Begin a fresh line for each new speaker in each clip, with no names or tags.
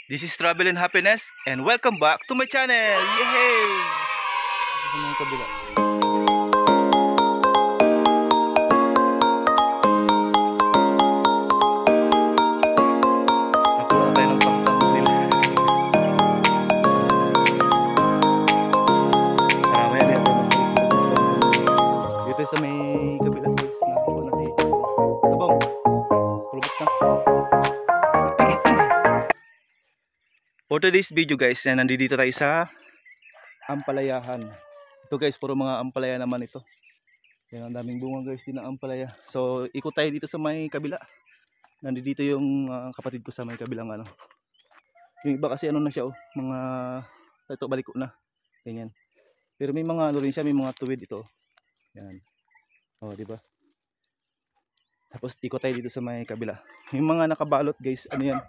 This is Travel and Happiness and welcome back to my channel! Yay! Ano yung kabila? Nagkuha tayo ng pang-thumbnail. Marami yan ito. Dito sa may kabila guys. Nakakuha na si Tabong. Pulubot na. For today's video guys, nandito tayo sa ampalayahan. Ito guys, puro mga ampalaya naman ito. Yan, ang daming bunga guys din ng ampalaya. So ikot tayo dito sa may kabila. Nandito yung kapatid ko sa may kabilang ano. Yung iba kasi ano na siya oh, mga ito baliko na. Ganyan. Pero may mga ano rin siya, may mga tuwid ito. Yan. Oh, di ba? Tapos ikot tayo dito sa may kabila. Yung mga nakabalot guys, ano yan?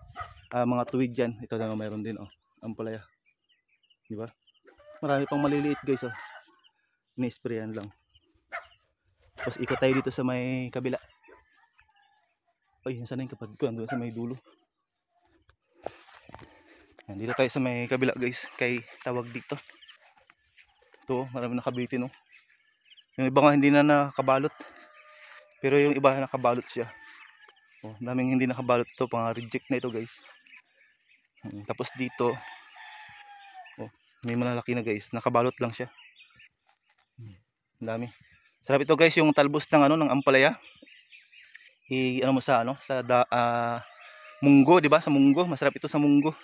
Mga tuwid dyan. Ito na mayroon din oh, ampalaya. Di ba? Marami pang maliliit guys oh. Ini-sprayan lang. Tapos ikot tayo dito sa may kabila. Ay, saan na yung kapatid ko? Andun sa may dulo. Yan, dito tayo sa may kabila guys. Kay tawag dito. Ito, marami nakabitin oh. Yung iba nga hindi na nakabalot. Pero yung iba nakabalot siya. Oh, daming hindi nakabalot ito. Pang reject na ito guys. Tapos dito oh, may malalaki na guys, nakabalot lang siya. Ang dami. Sarap ito guys, yung talbos ng ano ng ampalaya. Ano mo sa ano sa munggo, di ba? Sa munggo, masarap ito sa munggo.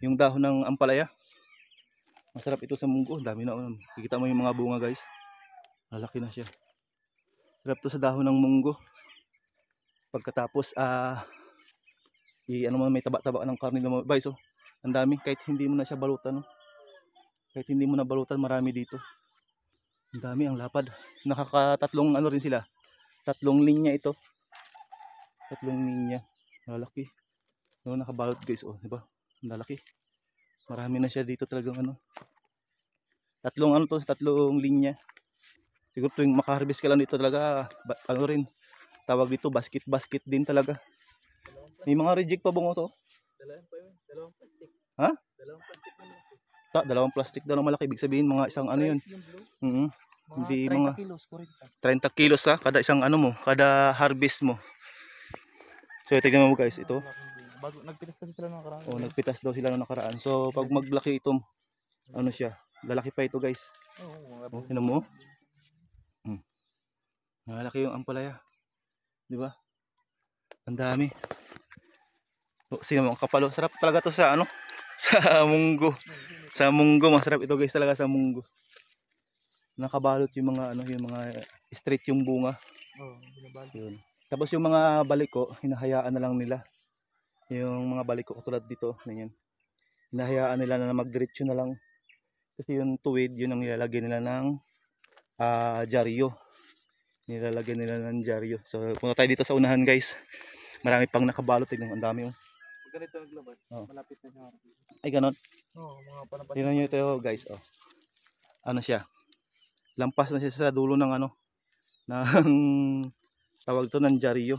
Yung dahon ng ampalaya. Masarap ito sa munggo. Dami na. Kikita mo yung mga bunga guys. Lalaki na siya. Sarap ito sa dahon ng munggo. Pagkatapos ano mo, may taba-taba ng karne ng guys oh. Ang dami kahit hindi mo na siya balutan oh. Kahit hindi mo na balutan, marami dito. Ang dami, ang lapad. Nakakatatlong ano rin sila. Tatlong linya ito. Tatlong linya. Lalaki. No, nakabalot guys oh, di ba? Ang lalaki. Marami na siya dito talagang ano. Tatlong ano to, tatlong linya. Siguro tuwing makaharvest ka lang dito talaga, ano rin. Tawag dito basket din talaga. May mga reject pa bungo to? Dalawang plastic. Ha? Dalawang plastic na malaki. Dalawang plastic daw na malaki. Ibig sabihin mga isang ano yun. Hindi 30 mga kilos, 30 kilos ha, kada isang ano mo, kada harvest mo. So tignan mo guys, ito.
Bago nagpitas kasi sila nung nakaraan.
Oh, nagpitas daw sila nung nakaraan. So pag maglaki itong ano siya, lalaki pa ito guys. Oh, tingnan mo. Malaki yung ampalaya. Di ba? Ang dami. Oh, sino mo ang kapalo? Sarap talaga to sa ano? Sa munggo. Sa munggo, masarap ito guys talaga sa munggo. Nakabalot yung mga ano, yung mga straight yung bunga.
Oh, binabalot.
Yun. Tapos yung mga baliko, hinahayaan na lang nila. Yung mga baliko tulad dito, ganyan. Hinahayaan nila na magdiretso na lang. Kasi yung tuwid, yun ang nilalagay nila ng dyaryo. Nilalagay nila ng dyaryo. So punta tayo dito sa unahan guys. Marami pang nakabalot, tignan, ang dami yung
Ganito naglabas, malapit na siya.
ay ganon.
Oo, mga panapas.
Tingnan nyo ito guys oh. Ano siya? Lampas na siya sa dulo ng ano ng tawag to ng dyaryo.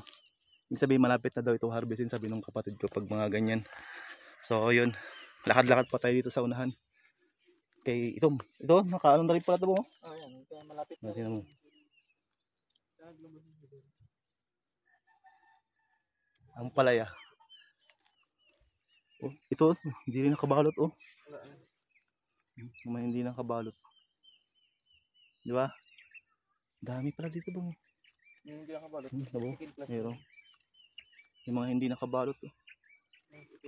Ibig sabihin malapit na daw ito harvestin, sabi ng kapatid ko pag mga ganyan. So yun, lakad-lakad pa tayo dito sa unahan. Kay ito nakaano na rin pala ito mo.
Oh, yan, malapit na.
Tingnan mo. Ang palaya. Oh, ito hindi rin nakabalot oh. Hindi nakabalot. Di ba? Dami pala dito bang.
Yung hindi nakabalot.
Meron. Yung mga hindi nakabalot oh.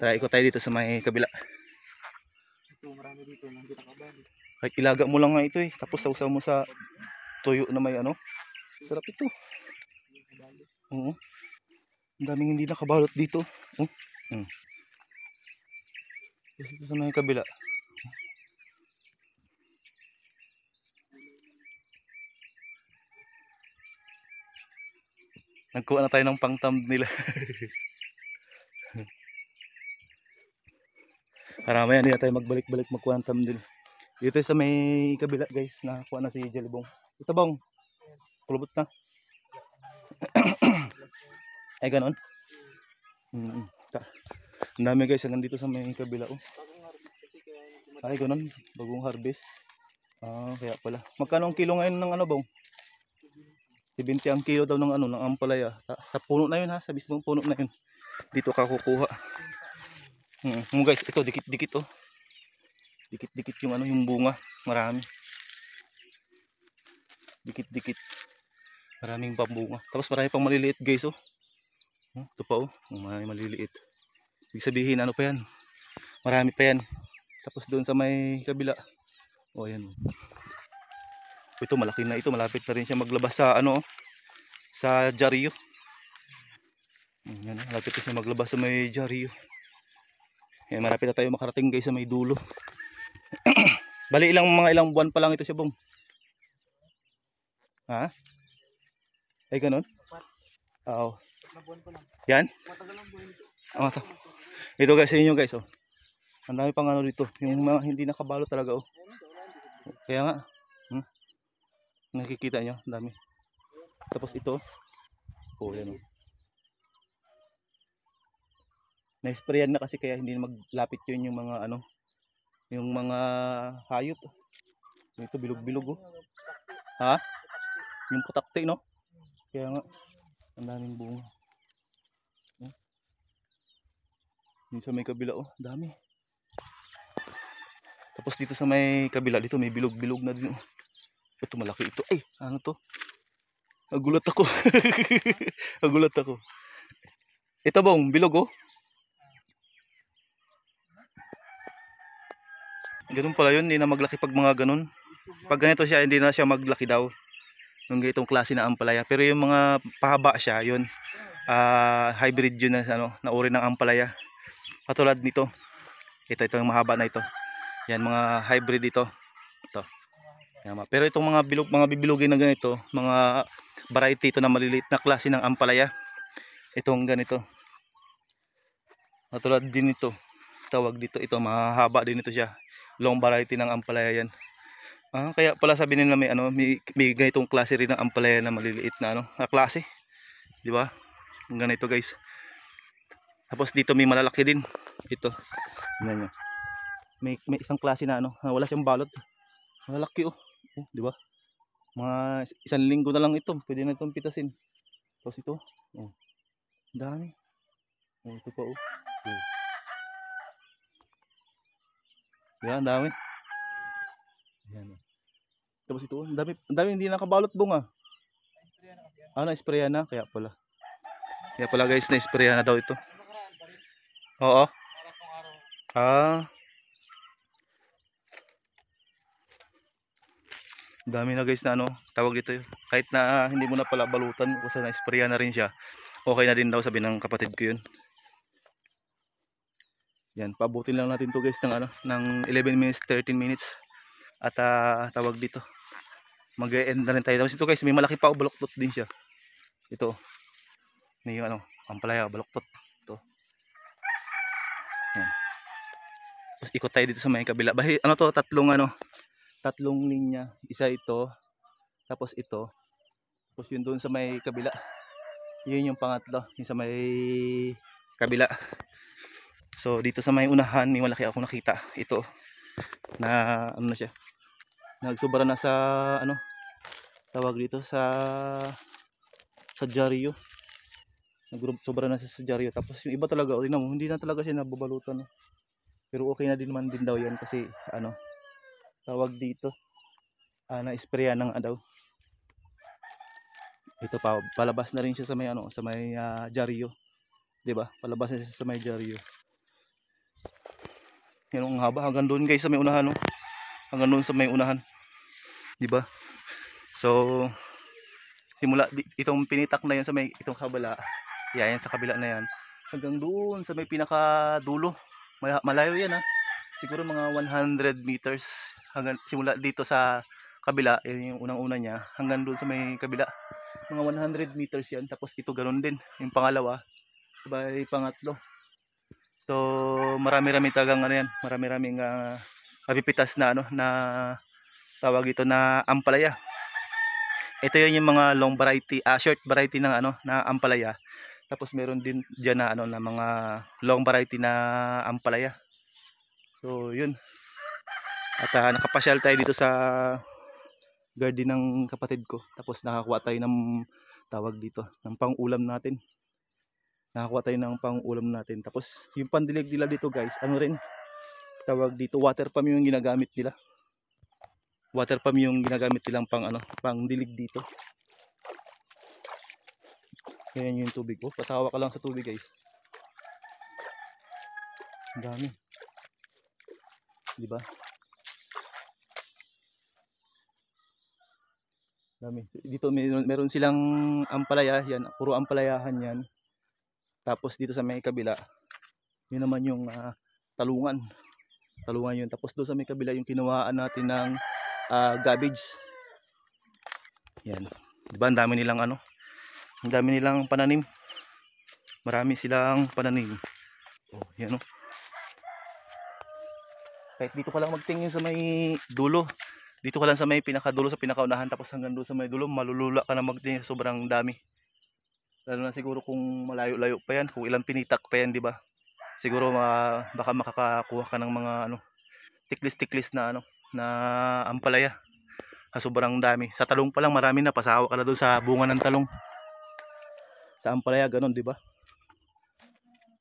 Tara, ikot tayo dito sa may kabila.
Ito, marami dito na hindi nakabalot.
Kahit ilaga mo lang nga ito eh. Tapos sausaw mo sa tuyo na may ano. Sarap ito. Oo. Ang daming hindi nakabalot dito. Oh. Dito sa may kabila. Nagkuha na tayo ng pang-thumbnail. Para mamaya hindi na tayo magbalik-balik magkuha ng thumbnail. Dito sa may kabila guys, nakakuha na si Jelibong. Ito bang, kulubot na. Ay ganon. Ang dami guys, hanggang dito sa may kabila. Oh.
Bagong harvest kasi kaya yung
Ay, ganun. Bagong harvest. Ah, kaya pala. Magkano ang kilo ngayon ng ano bang? 70 ang kilo daw ng ano, ng ampalaya. Sa puno na yun ha, sa mismong puno na yun. Dito ka kukuha. Guys, ito dikit-dikit oh. Dikit-dikit yung ano, yung bunga. Marami. Dikit-dikit. Maraming pambunga. Tapos marami pang maliliit guys oh. Ito pa oh, may maliliit. Ibig sabihin ano pa yan? Marami pa yan. Tapos doon sa may kabila. Oh, ayan. Ito malaki na ito, malapit na rin siya maglabas sa ano oh, sa dyaryo. Yan, malapit na siya maglabas sa may dyaryo. Yan, malapit na tayo makarating guys sa may dulo. Bali ilang buwan pa lang ito siya bong. Ha? Ay ganun? Oo.
na buwan pa lang.
Yan?
Matagal ang buwan ito.
Ito guys sa inyo guys oh. Ang dami pang ano dito, yung mga hindi nakabalot talaga oh. Kaya nga. Nakikita nyo, ang dami. Tapos ito. Oh, yan oh. Na-sprayan na kasi kaya hindi na maglapit yun yung mga ano, yung mga hayop. Ito bilog-bilog oh. Ha? Yung putakti no? Kaya nga, ang daming bunga. Dito sa may kabila oh, dami. Tapos dito sa may kabila, dito may bilog-bilog na din oh. Ito malaki ito. Ay, ano to? Nagulat ako. Nagulat ako. Ito bang bilog oh. Ganun pala yun, hindi na maglaki pag mga ganun. Pag ganito siya, hindi na siya maglaki daw. Yung ganitong klase na ampalaya. Pero yung mga pahaba siya, yun. Hybrid yun na, ano, na uri ng ampalaya. Katulad nito. Ito yung mahaba na ito. Yan, mga hybrid ito. Ito. Yan, pero itong mga bilog, mga bibilogin na ganito, mga variety ito na maliliit na klase ng ampalaya. Itong ganito. Katulad din ito. Tawag dito, ito mahaba din ito siya. Long variety ng ampalaya yan. Kaya pala sabi nila may ano, may ganitong klase rin ng ampalaya na maliliit na ano, na klase. Di ba? Ang ganito guys. Tapos dito may malalaki din. Ito. Tingnan niyo. May isang klase na ano, wala siyang balot. Malalaki oh. Di ba? Mga 1 linggo na lang ito, pwede na itong pitasin. Tapos ito, oh. Dami. Oh, ito pa oh. Yan, dami. Yan. Tapos ito, ang dami hindi nakabalot bunga. Na-sprayan na, kaya pala. Kaya pala guys, na-sprayan na daw ito. Oo. Dami na guys na ano, tawag dito yun. Kahit na hindi mo na pala balutan, kasi na-sprayan na rin siya. Okay na din daw, sabi ng kapatid ko yun. Yan, pabutin lang natin to guys ng ano, ng 11 minutes, 13 minutes. At tawag dito. Mag-e-end na rin tayo. Tapos ito guys, may malaki pa o baluktot din siya. Ito. May ano, ampalaya, baluktot. Ito. Yan. Tapos ikot tayo dito sa may kabila. Bahi, ano to, tatlong linya. Isa ito, tapos ito. Tapos yun doon sa may kabila. Yun yung pangatlo, yung sa may kabila. So dito sa may unahan, may malaki ako nakita. Ito na ano na siya. Nagsobra na sa ano, tawag dito sa dyaryo. Nagsobra na sa dyaryo. Tapos yung iba talaga, tingnan mo, hindi na talaga siya nababalutan. Pero okay na din man din daw 'yan kasi ano, tawag dito, na-sprayan ng daw. Ito pa, palabas na rin siya sa may ano, sa may dyaryo. 'Di ba? Palabas na siya sa may dyaryo. Yan ang haba hanggang doon guys sa may unahan no. Hanggang doon sa may unahan. 'Di ba? So simula itong pinitak na 'yan sa may itong kabila. Yan sa kabila na 'yan. Hanggang doon sa may pinakadulo. Malayo 'yan ha. Siguro mga 100 meters hanggang simula dito sa kabila, yun yung unang-una niya, hanggang doon sa may kabila. Mga 100 meters 'yan. Tapos ito ganoon din, yung pangalawa, sabay pangatlo. So marami-rami talagang ano yan, marami-raming mapipitas na ano na tawag ito na ampalaya. Ito yun yung mga long variety, short variety ng ano na ampalaya. Tapos meron din diyan na ano na mga long variety na ampalaya. So yun. At nakapasyal tayo dito sa garden ng kapatid ko. Tapos nakakuha tayo ng tawag dito, ng pang-ulam natin. Nakakuha tayo ng pang-ulam natin. Tapos yung pandilig nila dito guys, ano rin, tawag dito, water pump yung ginagamit nila. Water pump yung ginagamit nilang pang ano, pang dilig dito. Ayan yung tubig ko. Pasawa ka lang sa tubig guys. Ang dami. Di ba? Dami. Dito meron silang ampalaya, yan, puro ampalayahan yan. Tapos dito sa may kabila, yun naman yung talungan. Talungan yun. Tapos doon sa may kabila yung kinuhaan natin ng garbage. Yan. Di ba ang dami nilang ano? Ang dami nilang pananim. Marami silang pananim. Oh, yan oh. Kahit dito ka lang magtingin sa may dulo. Dito ka lang sa may pinakadulo, sa pinakaunahan, tapos hanggang doon sa may dulo, malulula ka na magtingin, sobrang dami. Lalo na siguro kung malayo-layo pa yan, kung ilang pinitak pa yan, di ba? Siguro baka makakakuha ka ng mga ano, tiklis-tiklis na ano, na ampalaya. Sobrang dami. Sa talong pa lang marami na, pasawa ka na doon sa bunga ng talong. Sa ampalaya ganun, di ba?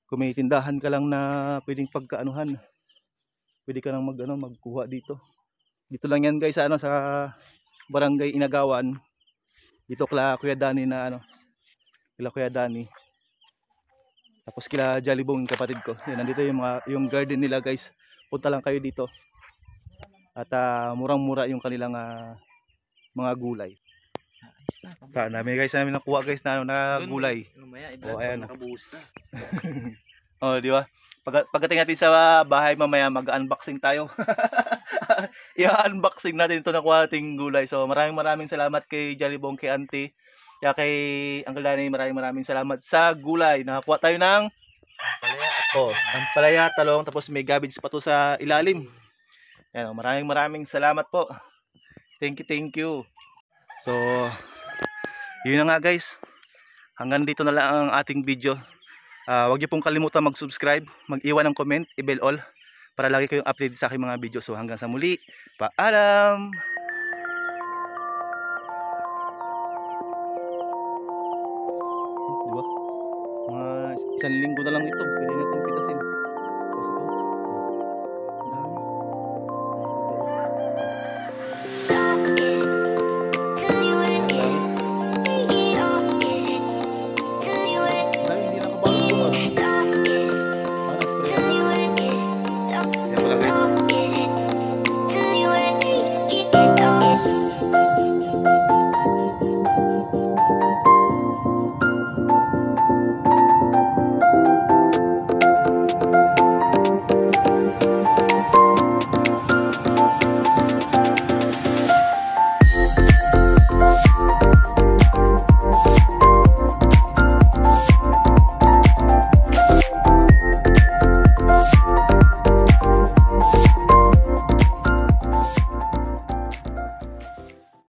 Kung may tindahan ka lang na pwedeng pagkaanuhan, pwede ka nang magkuha dito. Dito lang yan guys sa ano, sa Barangay Inagawan. Dito kila Kuya Dani na ano, kila Kuya Dani. Tapos kila Jollibong kapatid ko. Yan, nandito yung garden nila guys. Punta lang kayo dito. At murang-mura yung kanilang mga gulay. Dami guys namin nakuha guys na, na gulay.
Mamaya,
Oh, ayan.
nakabuhos na.
Oh, di ba? Pagdating natin sa bahay mamaya mag-unboxing tayo. I-unboxing natin ito nakuha nating gulay. So maraming salamat kay Jollibong, kay Auntie. Kaya kay Uncle Danny, maraming salamat sa gulay. Nakakuha tayo ng ampalaya, talong, tapos may cabbage pa to sa ilalim. Yan, maraming salamat po. Thank you. So yun na nga guys. Hanggang dito na lang ang ating video. Huwag niyo pong kalimutan mag-subscribe, mag-iwan ng comment, i-bell all para lagi kayong update sa aking mga video. So hanggang sa muli, paalam! Diba? Mga isang linggo na lang ito, pwede na itong pitasin.